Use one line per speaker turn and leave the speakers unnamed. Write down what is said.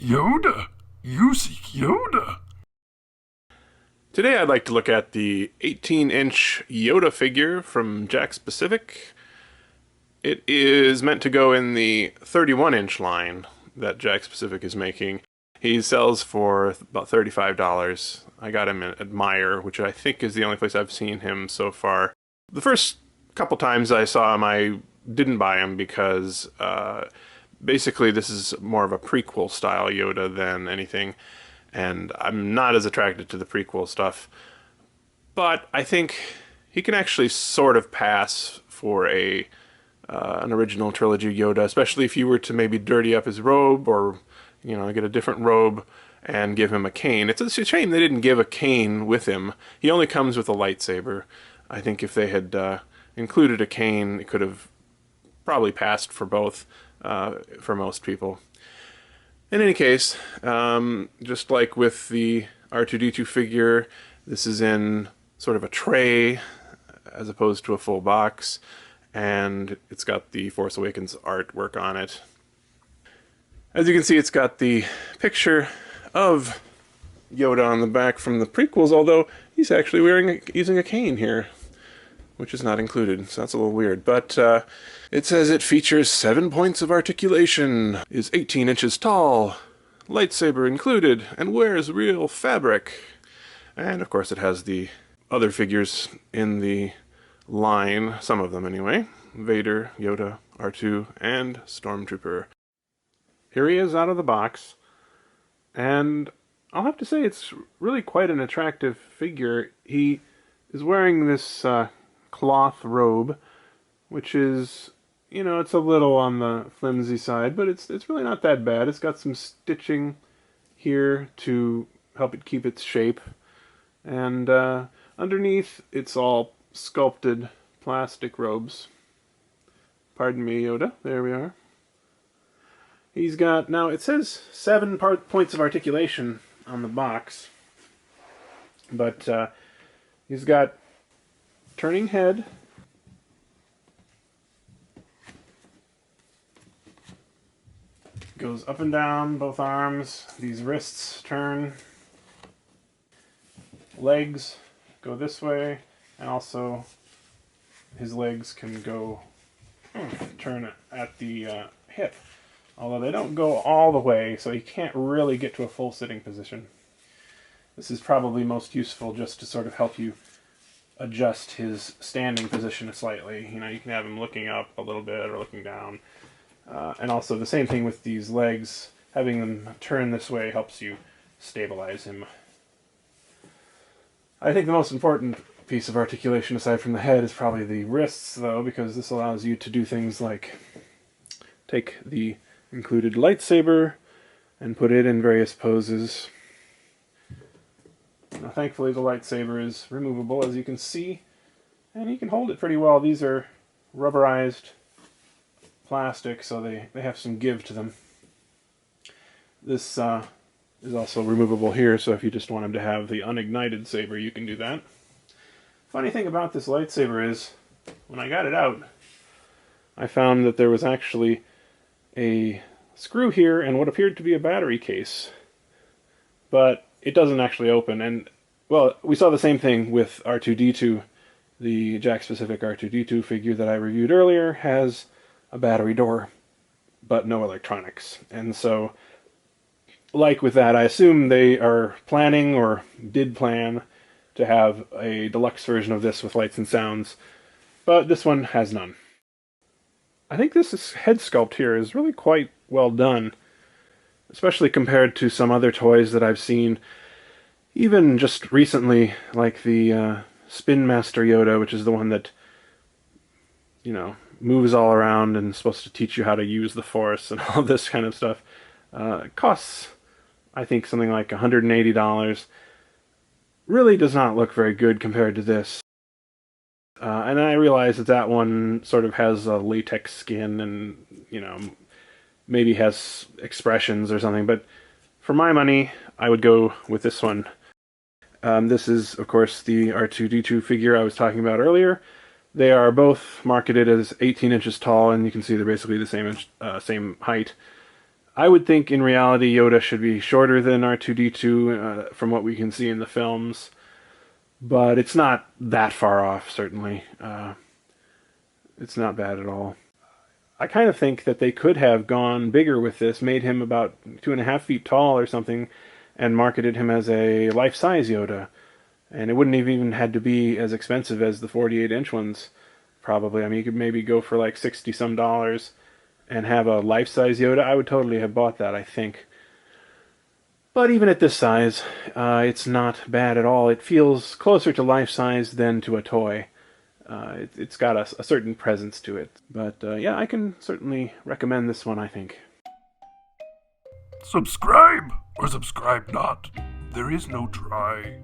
Yoda. You seek Yoda.
Today I'd like to look at the 18-inch Yoda figure from Jakks Pacific. It is meant to go in the 31-inch line that Jakks Pacific is making. He sells for about $35. I got him at Meijer, which I think is the only place I've seen him so far. The first couple times I saw him, I didn't buy him because basically this is more of a prequel style Yoda than anything, and I'm not as attracted to the prequel stuff. But I think he can actually sort of pass for an original trilogy Yoda, especially if you were to maybe dirty up his robe or, get a different robe and give him a cane. It's a shame they didn't give a cane with him. He only comes with a lightsaber. I think if they had included a cane, it could have probably passed for both, for most people. In any case, just like with the R2-D2 figure, this is in sort of a tray as opposed to a full box, and it's got the Force Awakens artwork on it. As you can see, it's got the picture of Yoda on the back from the prequels, although he's actually using a cane here, which is not included, so that's a little weird. But it says it features 7 points of articulation, is 18 inches tall, lightsaber included, and wears real fabric. And of course it has the other figures in the line, some of them anyway. Vader, Yoda, R2, and Stormtrooper. Here he is out of the box, and I'll have to say it's really quite an attractive figure. He is wearing this cloth robe, which is, it's a little on the flimsy side, but it's really not that bad. It's got some stitching here to help it keep its shape, and underneath it's all sculpted plastic robes. Pardon me, Yoda. There we are. He's got, now it says 7 points of articulation on the box, but he's got turning head, goes up and down both arms, these wrists turn, legs go this way, and also his legs can go turn at the hip, although they don't go all the way, so he can't really get to a full sitting position. This is probably most useful just to sort of help you adjust his standing position slightly. You can have him looking up a little bit or looking down. And also the same thing with these legs. Having them turn this way helps you stabilize him. I think the most important piece of articulation aside from the head is probably the wrists, though, because this allows you to do things like take the included lightsaber and put it in various poses. Now, thankfully the lightsaber is removable, as you can see, and you can hold it pretty well. These are rubberized plastic, so they have some give to them. This is also removable here, so if you just want him to have the unignited saber, you can do that. Funny thing about this lightsaber is, when I got it out, I found that there was actually a screw here and what appeared to be a battery case, but it doesn't actually open. And well, we saw the same thing with R2-D2. The Jakks Pacific R2-D2 figure that I reviewed earlier has a battery door, but no electronics. And so, like with that, I assume they are planning, or did plan, to have a deluxe version of this with lights and sounds, but this one has none. I think this head sculpt here is really quite well done, especially compared to some other toys that I've seen, even just recently, like the Spin Master Yoda, which is the one that, moves all around and is supposed to teach you how to use the Force and all this kind of stuff. It costs, I think, something like $180. Really does not look very good compared to this. And I realize that one sort of has a latex skin and, maybe has expressions or something, but for my money, I would go with this one. This is, of course, the R2-D2 figure I was talking about earlier. They are both marketed as 18 inches tall, and you can see they're basically the same height. I would think in reality Yoda should be shorter than R2-D2 from what we can see in the films, but it's not that far off, certainly. It's not bad at all. I kind of think that they could have gone bigger with this, made him about 2.5 feet tall or something, and marketed him as a life-size Yoda. And it wouldn't have even had to be as expensive as the 48-inch ones, probably. I mean, you could maybe go for like $60-some and have a life-size Yoda. I would totally have bought that, I think. But even at this size, it's not bad at all. It feels closer to life-size than to a toy. It's got a certain presence to it. But yeah, I can certainly recommend this one, I think.
Subscribe or subscribe not. There is no try.